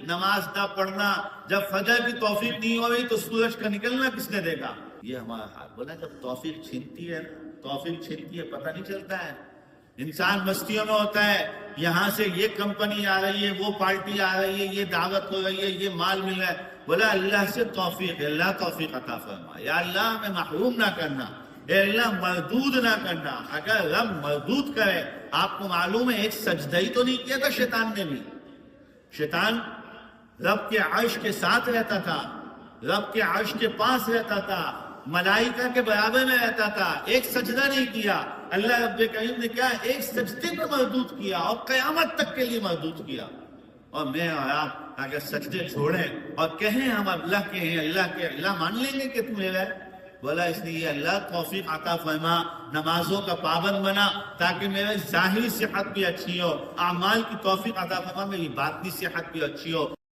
نماز نہ پڑھنا، جب فجر کی توفیق نہیں ہو رہی تو سورج کا نکلنا کس نے دیکھا؟ یہ ہمارا حال بولا جب توفیق چھنتی ہے، پتہ نہیں چلتا ہے۔ انسان مستیوں میں ہوتا ہے، یہاں سے یہ کمپنی آ رہی ہے، وہ پارٹی آ رہی ہے، یہ دعوت ہو رہی ہے، یہ مال مل رہا ہے، بولا اللہ سے توفیق، اللہ توفیق عطا فرما، یا اللہ ہمیں محروم نہ کرنا، اے اللہ مردود نہ کرنا۔ اگر رب مردود کرے، آپ کو معلوم ہے ایک سجدہ ہی تو نہیں کیا تھا شیطان نے بھی۔ شیطان رب کے عرش کے ساتھ رہتا تھا، رب کے عرش کے پاس رہتا تھا، ملائکہ کے برابر میں رہتا تھا، ایک سجدہ نہیں کیا۔ اللہ رب کریم نے کیا ایک سجدے کو مردود کیا اور قیامت تک کے لیے مردود کیا۔ اور میں اور آپ اگر سجدے چھوڑیں اور کہیں ہم اللہ کے ہیں، اللہ کے، اللہ مان لیں گے کہ تم میرا ہے؟ بولا اس لیے اللہ توفیق عطا فرما، نمازوں کا پابند بنا تاکہ میرے ظاہری صحت بھی اچھی ہو، اعمال کی توفیق عطا فرما، میری باطنی صحت بھی اچھی ہو۔